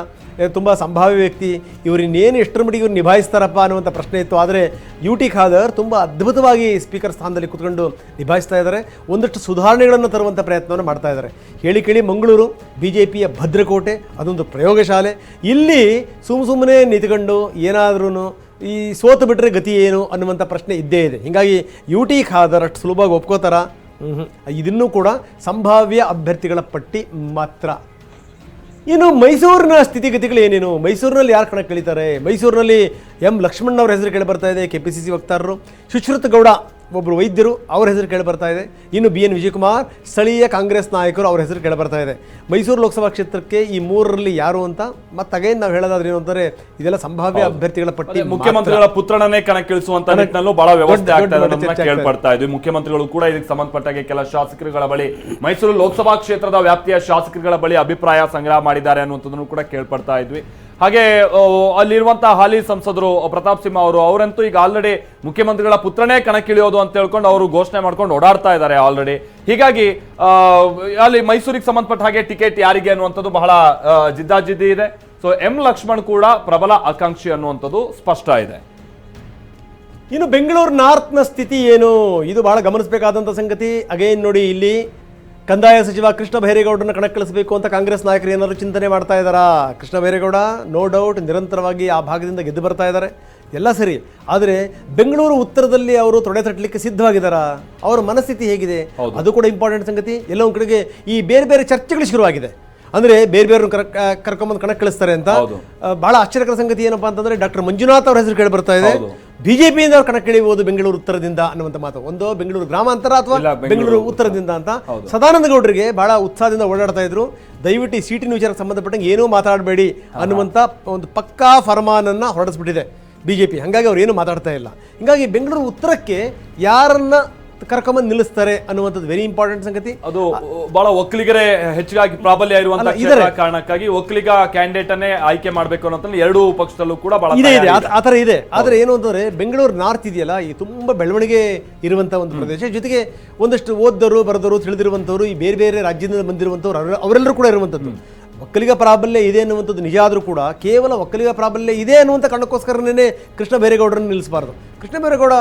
ತುಂಬ ಸಂಭಾವ್ಯ ವ್ಯಕ್ತಿ, ಇವರು ಇನ್ನೇನು ಎಷ್ಟರ ಮಟ್ಟಿಗೆ ಇವ್ರು ನಿಭಾಯಿಸ್ತಾರಪ್ಪ ಅನ್ನುವಂಥ ಪ್ರಶ್ನೆ ಇತ್ತು. ಆದರೆ UT ಖಾದರ್ ತುಂಬ ಅದ್ಭುತವಾಗಿ ಸ್ಪೀಕರ್ ಸ್ಥಾನದಲ್ಲಿ ಕೂತ್ಕೊಂಡು ನಿಭಾಯಿಸ್ತಾ ಇದ್ದಾರೆ. ಒಂದಷ್ಟು ಸುಧಾರಣೆಗಳನ್ನು ತರುವಂಥ ಪ್ರಯತ್ನವನ್ನು ಮಾಡ್ತಾ ಇದ್ದಾರೆ. ಹೇಳಿ ಕೇಳಿ ಮಂಗಳೂರು BJPಯ ಭದ್ರಕೋಟೆ, ಅದೊಂದು ಪ್ರಯೋಗಶಾಲೆ. ಇಲ್ಲಿ ಸುಮ್ಮನೆ ನಿಂತ್ಕೊಂಡು ಏನಾದ್ರೂ ಈ ಸೋತು ಬಿಟ್ಟರೆ ಗತಿ ಏನು ಅನ್ನುವಂಥ ಪ್ರಶ್ನೆ ಇದ್ದೇ ಇದೆ. ಹೀಗಾಗಿ UT ಖಾದರ್ ಅಷ್ಟು ಸುಲಭವಾಗಿ ಒಪ್ಕೋತಾರ? ಇದನ್ನೂ ಕೂಡ ಸಂಭಾವ್ಯ ಅಭ್ಯರ್ಥಿಗಳ ಪಟ್ಟಿ ಮಾತ್ರ. ಇನ್ನು ಮೈಸೂರಿನ ಸ್ಥಿತಿಗತಿಗಳು ಏನೇನು? ಮೈಸೂರಿನಲ್ಲಿ ಯಾರು ಕಣಕ್ಕಿಳಿತಾರೆ? ಮೈಸೂರಿನಲ್ಲಿ M. ಲಕ್ಷ್ಮಣ್ ಅವ್ರ ಹೆಸರು ಕೇಳಿ ಬರ್ತಾ ಇದೆ, KPCC ವಕ್ತಾರರು. ಸುಶ್ರುತ್ ಗೌಡ ಒಬ್ಬರು ವೈದ್ಯರು, ಅವ್ರ ಹೆಸರು ಕೇಳಿ ಬರ್ತಾ ಇದೆ. ಇನ್ನು BN ವಿಜಯಕುಮಾರ್, ಸ್ಥಳೀಯ ಕಾಂಗ್ರೆಸ್ ನಾಯಕರು, ಅವ್ರ ಹೆಸರು ಕೇಳಿ ಬರ್ತಾ ಇದೆ. ಮೈಸೂರು ಲೋಕಸಭಾ ಕ್ಷೇತ್ರಕ್ಕೆ ಈ ಮೂರರಲ್ಲಿ ಯಾರು ಅಂತ ಮತ್ತೆ ಅಗೇನ್ ನಾವು ಹೇಳೋದಾದ್ರೆ ಏನು ಅಂತಾರೆ, ಇದೆಲ್ಲ ಸಂಭಾವ್ಯ ಅಭ್ಯರ್ಥಿಗಳ ಪಟ್ಟಿ. ಮುಖ್ಯಮಂತ್ರಿಗಳ ಪುತ್ರನನ್ನೇ ಕಣಕ್ಕಿಳಿಸುವಂತ ನಿಟ್ಟಿನಲ್ಲೂ ಬಹಳ ವ್ಯವಸ್ಥೆ ಆಗ್ತಾ ಇದೆ ಕೇಳ್ಪಡ್ತಾ ಇದ್ವಿ. ಮುಖ್ಯಮಂತ್ರಿಗಳು ಕೂಡ ಇದಕ್ಕೆ ಸಂಬಂಧಪಟ್ಟಾಗೆ ಕೆಲ ಶಾಸಕರುಗಳ ಬಳಿ, ಮೈಸೂರು ಲೋಕಸಭಾ ಕ್ಷೇತ್ರದ ವ್ಯಾಪ್ತಿಯ ಶಾಸಕರುಗಳ ಬಳಿ ಅಭಿಪ್ರಾಯ ಸಂಗ್ರಹ ಮಾಡಿದ್ದಾರೆ ಅನ್ನುವಂಥದ್ದನ್ನು ಕೂಡ ಕೇಳ್ಪಡ್ತಾ ಇದ್ವಿ. ಹಾಗೆ ಅಲ್ಲಿರುವಂತಹ ಹಾಲಿ ಸಂಸದರು ಪ್ರತಾಪ್ ಸಿಂಹ ಅವರಂತೂ ಈಗ ಆಲ್ರೆಡಿ ಮುಖ್ಯಮಂತ್ರಿಗಳ ಪುತ್ರನೇ ಕಣಕ್ಕಿಳಿಯೋದು ಅಂತ ಹೇಳ್ಕೊಂಡು ಅವರು ಘೋಷಣೆ ಮಾಡ್ಕೊಂಡು ಓಡಾಡ್ತಾ ಇದ್ದಾರೆ ಆಲ್ರೆಡಿ. ಹೀಗಾಗಿ ಅಲ್ಲಿ ಮೈಸೂರಿಗೆ ಸಂಬಂಧಪಟ್ಟ ಹಾಗೆ ಟಿಕೆಟ್ ಯಾರಿಗೆ ಅನ್ನುವಂಥದ್ದು ಬಹಳ ಜಿದ್ದಾಜಿದ್ದಿ ಇದೆ. So M. ಲಕ್ಷ್ಮಣ್ ಕೂಡ ಪ್ರಬಲ ಆಕಾಂಕ್ಷಿ ಅನ್ನುವಂಥದ್ದು ಸ್ಪಷ್ಟ ಇದೆ. ಇನ್ನು ಬೆಂಗಳೂರು ನಾರ್ತ್ನ ಸ್ಥಿತಿ ಏನು? ಇದು ಬಹಳ ಗಮನಿಸಬೇಕಾದಂಥ ಸಂಗತಿ. ಅಗೇನ್ ನೋಡಿ, ಇಲ್ಲಿ ಕಂದಾಯ ಸಚಿವ ಕೃಷ್ಣ ಬೈರೇಗೌಡರನ್ನು ಕಣಕ್ಕಿಳಿಸಬೇಕು ಅಂತ ಕಾಂಗ್ರೆಸ್ ನಾಯಕರು ಏನಾದರೂ ಚಿಂತನೆ ಮಾಡ್ತಾ ಇದ್ದಾರಾ? ಕೃಷ್ಣ ಬೈರೇಗೌಡ ನೋ ಡೌಟ್ ನಿರಂತರವಾಗಿ ಆ ಭಾಗದಿಂದ ಗೆದ್ದು ಬರ್ತಾ ಇದ್ದಾರೆ, ಎಲ್ಲ ಸರಿ. ಆದರೆ ಬೆಂಗಳೂರು ಉತ್ತರದಲ್ಲಿ ಅವರು ತೊಡೆ ತಟ್ಟಲಿಕ್ಕೆ ಸಿದ್ಧವಾಗಿದ್ದಾರಾ? ಅವರ ಮನಸ್ಥಿತಿ ಹೇಗಿದೆ? ಅದು ಕೂಡ ಇಂಪಾರ್ಟೆಂಟ್ ಸಂಗತಿ. ಎಲ್ಲ ಒಂದು ಕಡೆಗೆ ಈ ಬೇರೆ ಬೇರೆ ಚರ್ಚೆಗಳು ಶುರುವಾಗಿದೆ. ಅಂದರೆ ಬೇರೆ ಬೇರೆ ಕರ್ಕೊಂಬಂದು ಕಣಕ್ಕಿಳಿಸ್ತಾರೆ ಅಂತ. ಬಹಳ ಆಶ್ಚರ್ಯಕರ ಸಂಗತಿ ಏನಪ್ಪಾ ಅಂತಂದ್ರೆ, ಡಾಕ್ಟರ್ ಮಂಜುನಾಥ್ ಅವ್ರ ಹೆಸರು ಕೇಳಿ ಬರ್ತಾ ಇದೆ. BJPಯಿಂದ ಅವ್ರು ಕಣಕ್ಕಿಳಿಯಬಹುದು ಬೆಂಗಳೂರು ಉತ್ತರದಿಂದ ಅನ್ನುವಂಥ ಮಾತು. ಒಂದು ಬೆಂಗಳೂರು ಗ್ರಾಮಾಂತರ ಅಥವಾ ಬೆಂಗಳೂರು ಉತ್ತರದಿಂದ ಅಂತ. ಸದಾನಂದ ಗೌಡರಿಗೆ ಬಹಳ ಉತ್ಸಾಹದಿಂದ ಓಡಾಡ್ತಾ ಇದ್ರು. ದಯವಿಟ್ಟು ಈ ಸೀಟಿನ ವಿಚಾರಕ್ಕೆ ಸಂಬಂಧಪಟ್ಟಂಗೆ ಏನೂ ಮಾತಾಡಬೇಡಿ ಅನ್ನುವಂಥ ಒಂದು ಪಕ್ಕಾ ಫರ್ಮಾನನ್ನು ಹೊರಡಿಸ್ಬಿಟ್ಟಿದೆ BJP. ಹಾಗಾಗಿ ಅವ್ರು ಏನೂ ಮಾತಾಡ್ತಾ ಇಲ್ಲ. ಹೀಗಾಗಿ ಬೆಂಗಳೂರು ಉತ್ತರಕ್ಕೆ ಯಾರನ್ನ ಕರ್ಕೊಂಬಂದು ನಿಲ್ಲಿಸ್ತಾರೆ ಅನ್ನುವಂಥದ್ದು ವೆರಿ ಇಂಪಾರ್ಟೆಂಟ್ ಸಂಗತಿ. ಅದು ಬಹಳ ಒಕ್ಕಲಿಗರೇ ಹೆಚ್ಚಾಗಿ ಪ್ರಾಬಲ್ಯ ಇರುವಂತಹ ಕಾರಣಕ್ಕಾಗಿ ಒಕ್ಕಲಿಗ ಕ್ಯಾಂಡಿಡೇಟ್ ಅನ್ನೇ ಆಯ್ಕೆ ಮಾಡಬೇಕು ಅನ್ನೋದ್ರಲ್ಲಿ ಎರಡೂ ಪಕ್ಷದಲ್ಲೂ ಕೂಡ ಬಹಳ ಇದೆ ಆತರ ಇದೆ. ಆದ್ರೆ ಏನು ಅಂತಂದ್ರೆ, ಬೆಂಗಳೂರು ನಾರ್ತ್ ಇದೆಯಲ್ಲ, ಈ ತುಂಬಾ ಬೆಳವಣಿಗೆ ಇರುವಂತಹ ಒಂದು ಪ್ರದೇಶ. ಜೊತೆಗೆ ಒಂದಷ್ಟು ಓದ್ದವರು ಬರೆದವರು ತಿಳಿದಿರುವಂತವರು, ಈ ಬೇರೆ ಬೇರೆ ರಾಜ್ಯದಿಂದ ಬಂದಿರುವಂತವ್ರು ಅವರೆಲ್ಲರೂ ಕೂಡ ಇರುವಂತದ್ದು. ಒಕ್ಕಲಿಗ ಪ್ರಾಬಲ್ಯ ಇದೆ ಅನ್ನುವಂಥದ್ದು ನಿಜ ಆದರೂ ಕೂಡ ಕೇವಲ ಒಕ್ಕಲಿಗ ಪ್ರಾಬಲ್ಯ ಇದೆ ಅನ್ನುವಂಥ ಕಾರಣಕ್ಕೋಸ್ಕರನೇ ಕೃಷ್ಣ ಬೈರೇಗೌಡರನ್ನು ನಿಲ್ಲಿಸಬಾರ್ದು. ಕೃಷ್ಣ ಬೈರೇಗೌಡ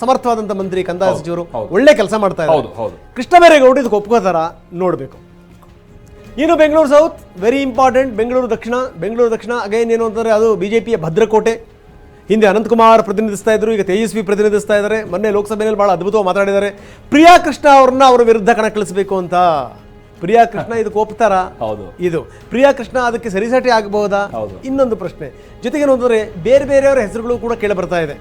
ಸಮರ್ಥವಾದಂಥ ಮಂತ್ರಿ, ಕಂದಾಯ ಸಚಿವರು, ಒಳ್ಳೆ ಕೆಲಸ ಮಾಡ್ತಾ ಇದ್ದಾರೆ. ಕೃಷ್ಣ ಬೈರೇಗೌಡ ಇದಕ್ಕೆ ಒಪ್ಕೋತಾರ ನೋಡಬೇಕು. ಇನ್ನು Bengaluru south very important. Bengaluru ದಕ್ಷಿಣ ಅಗೇನ್ ಏನು ಅಂತಂದರೆ, ಅದು BJPಯ ಭದ್ರಕೋಟೆ. ಹಿಂದೆ ಅನಂತಕುಮಾರ್ ಪ್ರತಿನಿಧಿಸ್ತಾ ಇದ್ರು, ಈಗ ತೇಜಸ್ವಿ ಪ್ರತಿನಿಧಿಸ್ತಾ ಇದ್ದಾರೆ. ಮೊನ್ನೆ ಲೋಕಸಭೆಯಲ್ಲಿ ಬಹಳ ಅದ್ಭುತವಾಗಿ ಮಾತಾಡಿದ್ದಾರೆ. ಪ್ರಿಯಾ ಕೃಷ್ಣ ಅವ್ರನ್ನ ಅವರ ವಿರುದ್ಧ ಕಣಕ್ಕಿಳಿಸಬೇಕು ಅಂತ. ಪ್ರಿಯಾ ಕೃಷ್ಣ ಇದಕ್ಕೆ ಒಪ್ತಾರ? ಇದು ಪ್ರಿಯಾ ಕೃಷ್ಣ ಅದಕ್ಕೆ ಸರಿಸಾಟಿ ಆಗಬಹುದಾ? ಇನ್ನೊಂದು ಪ್ರಶ್ನೆ. ಜೊತೆಗೆ ನೋಡಿದ್ರೆ ಬೇರೆ ಬೇರೆಯವರ ಹೆಸರುಗಳು ಕೂಡ ಕೇಳಿ ಬರ್ತಾ ಇದೆ.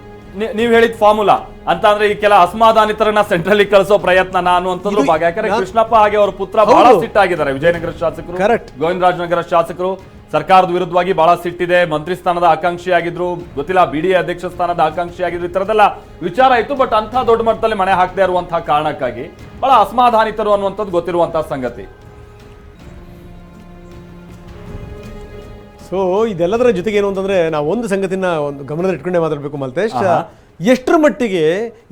ನೀವು ಹೇಳಿದ ಫಾರ್ಮುಲಾ ಅಂತ ಅಂದ್ರೆ ಈ ಕೆಲ ಅಸಮಾಧಾನಿತರನ್ನ ಸೆಂಟ್ರಲ್ ಕಳಿಸೋ ಪ್ರಯತ್ನ ಅನ್ನುವಂಥದ್ದು ಭಾಗ. ಯಾಕಂದ್ರೆ ಕೃಷ್ಣಪ್ಪ ಹಾಗೆ ಅವರ ಪುತ್ರ ಬಹಳ ಸಿಟ್ಟಾಗಿದ್ದಾರೆ. ವಿಜಯನಗರ ಶಾಸಕರು, ಗೋವಿಂದರಾಜನಗರ ಶಾಸಕರು ಸರ್ಕಾರದ ವಿರುದ್ಧವಾಗಿ ಬಹಳ ಸಿಟ್ಟಿದೆ. ಮಂತ್ರಿ ಸ್ಥಾನದ ಆಕಾಂಕ್ಷಿಯಾಗಿದ್ರು, ಗೊತ್ತಿಲ್ಲ BDA ಅಧ್ಯಕ್ಷ ಸ್ಥಾನದ ಆಕಾಂಕ್ಷಿಯಾಗಿದ್ರು, ಈ ತರದೆಲ್ಲ ವಿಚಾರ ಇತ್ತು. ಬಟ್ ಅಂತ ದೊಡ್ಡ ಮಟ್ಟದಲ್ಲಿ ಮನೆ ಹಾಕದೇ ಇರುವಂತಹ ಕಾರಣಕ್ಕಾಗಿ ಬಹಳ ಅಸಮಾಧಾನಿತರು ಅನ್ನುವಂಥದ್ದು ಗೊತ್ತಿರುವಂತಹ ಸಂಗತಿ. ಸೊ ಇದೆಲ್ಲದರ ಜೊತೆಗೆ ಏನು ಅಂತಂದ್ರೆ, ನಾವು ಒಂದು ಸಂಗತಿನ ಒಂದು ಗಮನದಲ್ಲಿ ಇಟ್ಕೊಂಡೇ ಮಾತಾಡಬೇಕು ಮಲ್ತೇಶ್. ಎಷ್ಟರ ಮಟ್ಟಿಗೆ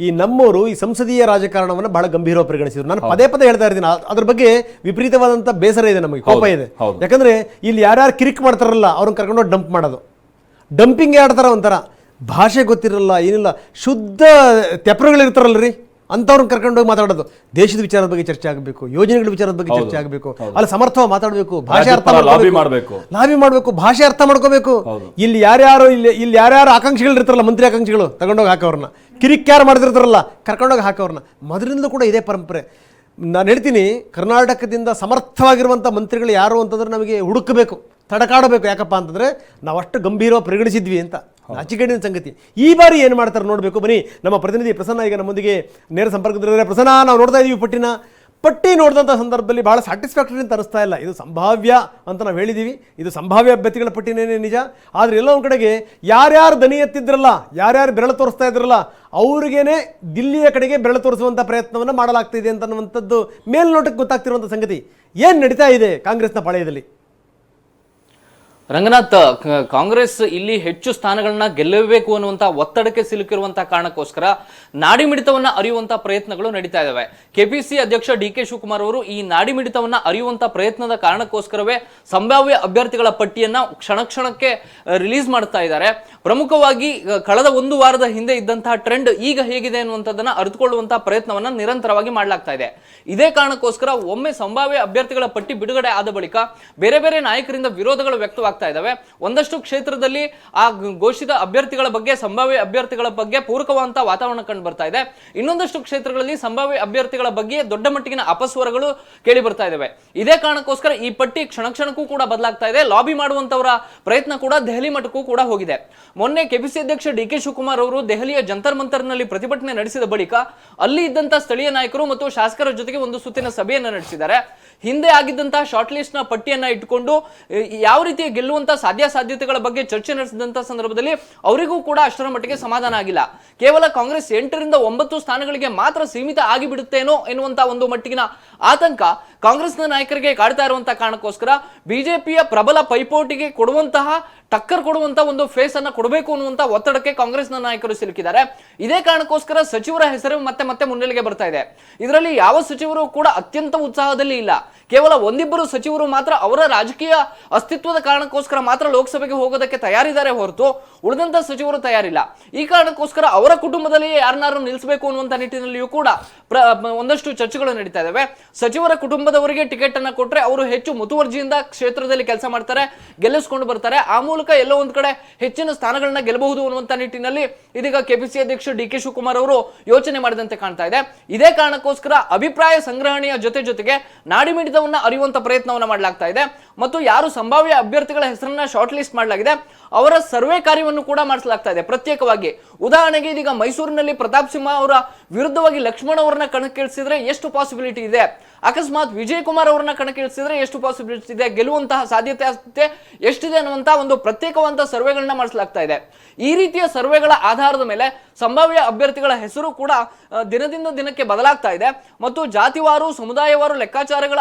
ಈ ನಮ್ಮವರು ಈ ಸಂಸದೀಯ ರಾಜಕಾರಣವನ್ನು ಬಹಳ ಗಂಭೀರವಾಗಿ ಪರಿಗಣಿಸಿದ್ರು. ನಾನು ಪದೇ ಹೇಳ್ತಾ ಇರ್ತೀನಿ, ಅದ್ರ ಬಗ್ಗೆ ವಿಪರೀತವಾದಂಥ ಬೇಸರ ಇದೆ, ನಮಗೆ ಕೋಪ ಇದೆ. ಯಾಕಂದ್ರೆ ಇಲ್ಲಿ ಯಾರ್ಯಾರು ಕಿರಿಕ್ ಮಾಡ್ತಾರಲ್ಲ ಅವ್ರನ್ನ ಕರ್ಕೊಂಡೋಗಿ ಡಂಪ್ ಮಾಡೋದು, ಡಂಪಿಂಗ್ ಆಡ್ತಾರ. ಒಂಥರ ಭಾಷೆ ಗೊತ್ತಿರಲ್ಲ, ಏನಿಲ್ಲ, ಶುದ್ಧ ತೆಪ್ರಗಳಿರ್ತಾರಲ್ರಿ ಅಂಥವ್ರನ್ನ ಕರ್ಕೊಂಡೋಗಿ ಮಾತಾಡೋದು. ದೇಶದ ವಿಚಾರದ ಬಗ್ಗೆ ಚರ್ಚೆ ಆಗಬೇಕು, ಯೋಜನೆಗಳ ವಿಚಾರದ ಬಗ್ಗೆ ಚರ್ಚೆ ಆಗಬೇಕು, ಅಲ್ಲಿ ಸಮರ್ಥವಾಗಿ ಮಾತಾಡಬೇಕು, ಭಾಷೆ ಅರ್ಥ ಮಾಡಬೇಕು, ಭಾಷೆ ಅರ್ಥ ಮಾಡ್ಕೋಬೇಕು. ಇಲ್ಲಿ ಯಾರ್ಯಾರು ಆಕಾಂಕ್ಷಿಗಳು ಇರ್ತಾರಲ್ಲ, ಮಂತ್ರಿ ಆಕಾಂಕ್ಷಿಗಳು, ತಗೊಂಡೋಗಿ ಹಾಕೋರ್ನ, ಕಿರಿಕ್ ಯಾರು ಮಾಡಿದಿರ್ತಾರಲ್ಲ ಕರ್ಕೊಂಡೋಗಿ ಹಾಕೋರ್ನ. ಮೊದಲಿಂದಲೂ ಕೂಡ ಇದೇ ಪರಂಪರೆ. ನಾನು ಹೇಳ್ತೀನಿ, ಕರ್ನಾಟಕದಿಂದ ಸಮರ್ಥವಾಗಿರುವಂಥ ಮಂತ್ರಿಗಳು ಯಾರು ಅಂತಂದ್ರೆ ನಮಗೆ ಹುಡುಕಬೇಕು, ತಡಕಾಡಬೇಕು. ಯಾಕಪ್ಪ ಅಂತಂದ್ರೆ ನಾವಷ್ಟು ಗಂಭೀರವಾಗಿ ಪರಿಗಣಿಸಿದ್ವಿ ಅಂತ. ನಾಚಿಕೆಡಿನ ಸಂಗತಿ. ಈ ಬಾರಿ ಏನು ಮಾಡ್ತಾರೆ ನೋಡಬೇಕು. ಬನ್ನಿ, ನಮ್ಮ ಪ್ರತಿನಿಧಿ ಪ್ರಸನ್ನ ಈಗ ನಮ್ಮೊಂದಿಗೆ ನೇರ ಸಂಪರ್ಕದಲ್ಲಿದ್ದಾರೆ. ಪ್ರಸನ್ನ, ನಾವು ನೋಡ್ತಾ ಇದೀವಿ ಪಟ್ಟಿ ನೋಡಿದಂಥ ಸಂದರ್ಭದಲ್ಲಿ ಬಹಳ ಸ್ಯಾಟಿಸ್ಫ್ಯಾಕ್ಟರಿ ಅಂತ ಅನಿಸ್ತಾ ಇಲ್ಲ. ಇದು ಸಂಭಾವ್ಯ ಅಂತ ನಾವು ಹೇಳಿದ್ದೀವಿ, ಇದು ಸಂಭಾವ್ಯ ಅಭ್ಯರ್ಥಿಗಳ ಪಟ್ಟಿನೇ ನಿಜ. ಆದರೆ ಎಲ್ಲ ಒಂದು ಕಡೆಗೆ ಯಾರ್ಯಾರು ದನಿ ಎತ್ತಿದ್ರಲ್ಲ, ಯಾರ್ಯಾರು ಬೆರಳು ತೋರಿಸ್ತಾ ಇದ್ರಲ್ಲ, ಅವ್ರಿಗೇನೆ ದಿಲ್ಲಿಯ ಕಡೆಗೆ ಬೆರಳು ತೋರಿಸುವಂಥ ಪ್ರಯತ್ನವನ್ನು ಮಾಡಲಾಗ್ತಿದೆ ಅಂತನ್ನುವಂಥದ್ದು ಮೇಲ್ನೋಟಕ್ಕೆ ಗೊತ್ತಾಗ್ತಿರುವಂಥ ಸಂಗತಿ. ಏನು ನಡೀತಾ ಇದೆ ಕಾಂಗ್ರೆಸ್ನ ಪಾಳೆಯದಲ್ಲಿ? ರಂಗನಾಥ್, ಕಾಂಗ್ರೆಸ್ ಇಲ್ಲಿ ಹೆಚ್ಚು ಸ್ಥಾನಗಳನ್ನ ಗೆಲ್ಲಬೇಕು ಅನ್ನುವಂತ ಒತ್ತಡಕ್ಕೆ ಸಿಲುಕಿರುವಂತಹ ಕಾರಣಕ್ಕೋಸ್ಕರ ನಾಡಿ ಮಿಡಿತವನ್ನ ಅರಿಯುವಂತಹ ಪ್ರಯತ್ನಗಳು ನಡೀತಾ ಇದಾವೆ. ಕೆಪಿಸಿ ಅಧ್ಯಕ್ಷ ಡಿ ಕೆ ಶಿವಕುಮಾರ್ ಅವರು ಈ ನಾಡಿ ಮಿಡಿತವನ್ನ ಅರಿಯುವಂತಹ ಪ್ರಯತ್ನದ ಕಾರಣಕ್ಕೋಸ್ಕರವೇ ಸಂಭಾವ್ಯ ಅಭ್ಯರ್ಥಿಗಳ ಪಟ್ಟಿಯನ್ನ ಕ್ಷಣ ಕ್ಷಣಕ್ಕೆ ರಿಲೀಸ್ ಮಾಡ್ತಾ ಇದ್ದಾರೆ. ಪ್ರಮುಖವಾಗಿ ಕಳೆದ ಒಂದು ವಾರದ ಹಿಂದೆ ಇದ್ದಂತಹ ಟ್ರೆಂಡ್ ಈಗ ಹೇಗಿದೆ ಅನ್ನುವಂಥದ್ದನ್ನ ಅರಿತುಕೊಳ್ಳುವಂತಹ ಪ್ರಯತ್ನವನ್ನ ನಿರಂತರವಾಗಿ ಮಾಡಲಾಗ್ತಾ ಇದೆ. ಇದೇ ಕಾರಣಕ್ಕೋಸ್ಕರ ಒಮ್ಮೆ ಸಂಭಾವ್ಯ ಅಭ್ಯರ್ಥಿಗಳ ಪಟ್ಟಿ ಬಿಡುಗಡೆ ಆದ ಬಳಿಕ ಬೇರೆ ಬೇರೆ ನಾಯಕರಿಂದ ವಿರೋಧಗಳು ವ್ಯಕ್ತವಾಗ್ತಾ ಇದಾವೆ. ಒಂದಷ್ಟು ಕ್ಷೇತ್ರದಲ್ಲಿ ಆ ಘೋಷಿತ ಅಭ್ಯರ್ಥಿಗಳ ಬಗ್ಗೆ, ಸಂಭಾವ್ಯ ಅಭ್ಯರ್ಥಿಗಳ ಬಗ್ಗೆ ಪೂರಕವಾದಂತಹ ವಾತಾವರಣ ಕಂಡು ಬರ್ತಾ ಇದೆ. ಇನ್ನೊಂದಷ್ಟು ಕ್ಷೇತ್ರಗಳಲ್ಲಿ ಸಂಭಾವ್ಯ ಅಭ್ಯರ್ಥಿಗಳ ಬಗ್ಗೆ ದೊಡ್ಡ ಮಟ್ಟಿಗಿನ ಅಪಸ್ವರಗಳು ಕೇಳಿ ಬರ್ತಾ ಇದಾವೆ. ಇದೇ ಕಾರಣಕ್ಕೋಸ್ಕರ ಈ ಪಟ್ಟಿ ಕ್ಷಣ ಕ್ಷಣಕ್ಕೂ ಕೂಡ ಬದಲಾಗ್ತಾ ಇದೆ. ಲಾಬಿ ಮಾಡುವಂತವರ ಪ್ರಯತ್ನ ಕೂಡ ದೆಹಲಿ ಮಟ್ಟಕ್ಕೂ ಕೂಡ ಹೋಗಿದೆ. ಮೊನ್ನೆ ಕೆಪಿಸಿ ಅಧ್ಯಕ್ಷ ಡಿ ಕೆ ಶಿವಕುಮಾರ್ ಅವರು ದೆಹಲಿಯ ಜಂತರ್ ಮಂತರ್ನಲ್ಲಿ ಪ್ರತಿಭಟನೆ ನಡೆಸಿದ ಬಳಿಕ ಅಲ್ಲಿ ಇದ್ದಂತಹ ಸ್ಥಳೀಯ ನಾಯಕರು ಮತ್ತು ಶಾಸಕರ ಜೊತೆಗೆ ಒಂದು ಸುತ್ತಿನ ಸಭೆಯನ್ನು ನಡೆಸಿದ್ದಾರೆ. ಹಿಂದೆ ಆಗಿದ್ದಂತಹ ಶಾರ್ಟ್ ಲಿಸ್ಟ್ ನ ಪಟ್ಟಿಯನ್ನ ಇಟ್ಟುಕೊಂಡು ಯಾವ ರೀತಿ ಗೆಲ್ಲುವಂತಹ ಸಾಧ್ಯತೆಗಳ ಬಗ್ಗೆ ಚರ್ಚೆ ನಡೆಸಿದಂತಹ ಸಂದರ್ಭದಲ್ಲಿ ಅವರಿಗೂ ಕೂಡ ಅಷ್ಟರ ಮಟ್ಟಿಗೆ ಸಮಾಧಾನ ಆಗಿಲ್ಲ. ಕೇವಲ ಕಾಂಗ್ರೆಸ್ 8 ರಿಂದ 9 ಸ್ಥಾನಗಳಿಗೆ ಮಾತ್ರ ಸೀಮಿತ ಆಗಿಬಿಡುತ್ತೇನೋ ಎನ್ನುವಂತಹ ಒಂದು ಮಟ್ಟಿಗಿನ ಆತಂಕ ಕಾಂಗ್ರೆಸ್ನ ನಾಯಕರಿಗೆ ಕಾಡ್ತಾ ಇರುವಂತಹ ಕಾರಣಕ್ಕೋಸ್ಕರ ಬಿಜೆಪಿಯ ಪ್ರಬಲ ಪೈಪೋಟಿಗೆ ಕೊಡುವಂತಹ ಟಕ್ಕರ್ ಕೊಡುವಂತ ಒಂದು ಫೇಸ್ ಅನ್ನ ಕೊಡಬೇಕು ಅನ್ನುವಂತ ಒತ್ತಡಕ್ಕೆ ಕಾಂಗ್ರೆಸ್ನ ನಾಯಕರು ಸಿಲುಕಿದ್ದಾರೆ. ಇದೇ ಕಾರಣಕ್ಕೋಸ್ಕರ ಸಚಿವರ ಹೆಸರು ಮತ್ತೆ ಮತ್ತೆ ಮುನ್ನೆಲೆಗೆ ಬರ್ತಾ ಇದೆ. ಇದರಲ್ಲಿ ಯಾವ ಸಚಿವರು ಕೂಡ ಅತ್ಯಂತ ಉತ್ಸಾಹದಲ್ಲಿ ಇಲ್ಲ. ಕೇವಲ ಒಂದಿಬ್ಬರು ಸಚಿವರು ಮಾತ್ರ ಅವರ ರಾಜಕೀಯ ಅಸ್ತಿತ್ವದ ಕಾರಣಕ್ಕೋಸ್ಕರ ಮಾತ್ರ ಲೋಕಸಭೆಗೆ ಹೋಗೋದಕ್ಕೆ ತಯಾರಿದ್ದಾರೆ ಹೊರತು ಉಳಿದಂತ ಸಚಿವರು ತಯಾರಿಲ್ಲ. ಈ ಕಾರಣಕ್ಕೋಸ್ಕರ ಅವರ ಕುಟುಂಬದಲ್ಲಿ ಯಾರನ್ನಾರು ನಿಲ್ಲಿಸಬೇಕು ಅನ್ನುವಂತ ನಿಟ್ಟಿನಲ್ಲಿಯೂ ಕೂಡ ಒಂದಷ್ಟು ಚರ್ಚೆಗಳು ನಡೀತಾ ಇದಾವೆ. ಸಚಿವರ ಕುಟುಂಬದವರಿಗೆ ಟಿಕೆಟ್ ಅನ್ನ ಕೊಟ್ರೆ ಅವರು ಹೆಚ್ಚು ಮುತುವರ್ಜಿಯಿಂದ ಕ್ಷೇತ್ರದಲ್ಲಿ ಕೆಲಸ ಮಾಡ್ತಾರೆ, ಗೆಲ್ಲಿಸಿಕೊಂಡು ಬರ್ತಾರೆ. ಆ ಮೂಲಕ ಎಲ್ಲೋ ಒಂದ್ ಕಡೆ ಹೆಚ್ಚಿನ ಸ್ಥಾನಗಳನ್ನ ಗೆಲ್ಲಬಹುದು ಅನ್ನುವಂತ ನಿಟ್ಟಿನಲ್ಲಿ ಇದೀಗ ಕೆಪಿಸಿ ಅಧ್ಯಕ್ಷ ಡಿ ಕೆ ಶಿವಕುಮಾರ್ ಅವರು ಯೋಚನೆ ಮಾಡಿದಂತೆ ಕಾಣ್ತಾ ಇದೆ. ಇದೇ ಕಾರಣಕ್ಕೋಸ್ಕರ ಅಭಿಪ್ರಾಯ ಸಂಗ್ರಹಣೆಯ ಜೊತೆಗೆ ನಾಡಿ ಮಿಡಿತವನ್ನ ಅರಿಯುವಂತ ಪ್ರಯತ್ನವನ್ನ ಮಾಡಲಾಗ್ತಾ ಇದೆ ಮತ್ತು ಯಾರು ಸಂಭಾವ್ಯ ಅಭ್ಯರ್ಥಿಗಳ ಹೆಸರನ್ನ ಶಾರ್ಟ್ ಲಿಸ್ಟ್ ಮಾಡಲಾಗಿದೆ ಅವರ ಸರ್ವೆ ಕಾರ್ಯವನ್ನು ಕೂಡ ಮಾಡಿಸಲಾಗ್ತಾ ಇದೆ ಪ್ರತ್ಯೇಕವಾಗಿ. ಉದಾಹರಣೆಗೆ ಇದೀಗ ಮೈಸೂರಿನಲ್ಲಿ ಪ್ರತಾಪ್ ಸಿಂಹ ಅವರ ವಿರುದ್ಧವಾಗಿ ಲಕ್ಷ್ಮಣ್ ಅವರನ್ನ ಕಣಕ್ಕಿಳಿಸಿದ್ರೆ ಎಷ್ಟು ಪಾಸಿಬಿಲಿಟಿ ಇದೆ, ಅಕಸ್ಮಾತ್ ವಿಜಯ್ ಕುಮಾರ್ ಅವರನ್ನ ಕಣಕ್ಕಿಳಿಸಿದ್ರೆ ಎಷ್ಟು ಪಾಸಿಬಿಲಿಟಿ ಇದೆ, ಗೆಲ್ಲುವಂತಹ ಸಾಧ್ಯತೆ ಎಷ್ಟಿದೆ ಅನ್ನುವಂತಹ ಒಂದು ಪ್ರತ್ಯೇಕವಾದಂತಹ ಸರ್ವೆಗಳನ್ನ ಮಾಡಿಸಲಾಗ್ತಾ ಇದೆ. ಈ ರೀತಿಯ ಸರ್ವೆಗಳ ಆಧಾರದ ಮೇಲೆ ಸಂಭಾವ್ಯ ಅಭ್ಯರ್ಥಿಗಳ ಹೆಸರು ಕೂಡ ದಿನದಿಂದ ದಿನಕ್ಕೆ ಬದಲಾಗ್ತಾ ಇದೆ ಮತ್ತು ಜಾತಿವಾರು ಸಮುದಾಯವಾರು ಲೆಕ್ಕಾಚಾರಗಳ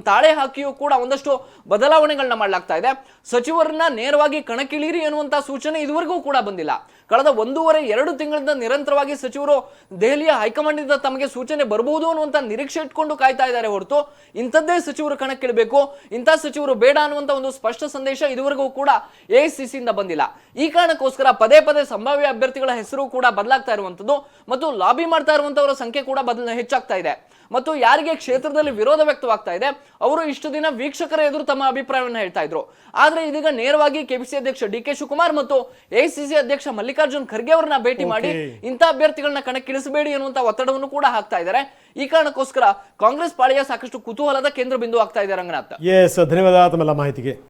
ತಾಳೆ ಹಾಕಿಯೂ ಕೂಡ ಒಂದಷ್ಟು ಬದಲಾವಣೆಗಳನ್ನ ಮಾಡಲಾಗ್ತಾ ಇದೆ. ಸಚಿವರನ್ನ ನೇರವಾಗಿ ಕಣಕ್ಕಿಳಿಯಿರಿ ಎನ್ನುವಂತಹ ಸೂಚನೆ ಇದುವರೆಗೂ ಕೂಡ ಬಂದಿಲ್ಲ. ಕಳೆದ 1.5-2 ತಿಂಗಳಿಂದ ನಿರಂತರವಾಗಿ ಸಚಿವರು ದೆಹಲಿಯ ಹೈಕಮಾಂಡ್ ಇಂದ ತಮಗೆ ಸೂಚನೆ ಬರಬಹುದು ಅನ್ನುವಂತ ನಿರೀಕ್ಷೆ ಇಟ್ಕೊಂಡು ಕಾಯ್ತಾ ಇದ್ದಾರೆ ಹೊರತು ಇಂಥದ್ದೇ ಸಚಿವರು ಕಣಕ್ಕಿಳಬೇಕು, ಇಂಥ ಸಚಿವರು ಬೇಡ ಅನ್ನುವಂತ ಒಂದು ಸ್ಪಷ್ಟ ಸಂದೇಶ ಇದುವರೆಗೂ ಕೂಡ ಎಐಸಿಸಿ ಇಂದ ಬಂದಿಲ್ಲ. ಈ ಕಾರಣಕ್ಕೋಸ್ಕರ ಪದೇ ಸಂಭಾವ್ಯ ಅಭ್ಯರ್ಥಿಗಳ ಹೆಸರು ಕೂಡ ಬದಲಾಗ್ತಾ ಇರುವಂತದ್ದು ಮತ್ತು ಲಾಬಿ ಮಾಡ್ತಾ ಇರುವಂತವರ ಸಂಖ್ಯೆ ಕೂಡ ಹೆಚ್ಚಾಗ್ತಾ ಇದೆ ಮತ್ತು ಯಾರಿಗೆ ಕ್ಷೇತ್ರದಲ್ಲಿ ವಿರೋಧ ವ್ಯಕ್ತವಾಗ್ತಾ ಇದೆ ಅವರು ಇಷ್ಟು ದಿನ ವೀಕ್ಷಕರ ಎದುರು ತಮ್ಮ ಅಭಿಪ್ರಾಯವನ್ನು ಹೇಳ್ತಾ ಇದ್ರು. ಆದ್ರೆ ಇದೀಗ ನೇರವಾಗಿ ಕೆಪಿಸಿ ಅಧ್ಯಕ್ಷ ಡಿ ಕೆ ಶಿವಕುಮಾರ್ ಮತ್ತು ಎಐಸಿಸಿ ಅಧ್ಯಕ್ಷ ಮಲ್ಲಿಕಾರ್ಜುನ್ ಖರ್ಗೆ ಅವರನ್ನ ಭೇಟಿ ಮಾಡಿ ಇಂಥ ಅಭ್ಯರ್ಥಿಗಳನ್ನ ಕಣಕ್ಕಿಳಿಸಬೇಡಿ ಅನ್ನುವಂತ ಒತ್ತಡವನ್ನು ಕೂಡ ಹಾಕ್ತಾ ಇದ್ದಾರೆ. ಈ ಕಾರಣಕ್ಕೋಸ್ಕರ ಕಾಂಗ್ರೆಸ್ ಪಾಳೆಯ ಸಾಕಷ್ಟು ಕುತೂಹಲದ ಕೇಂದ್ರ ಬಿಂದು ಆಗ್ತಾ ಇದೆ. ರಂಗನಾಥ್, ಧನ್ಯವಾದ ತಮ್ಮೆಲ್ಲ ಮಾಹಿತಿಗೆ.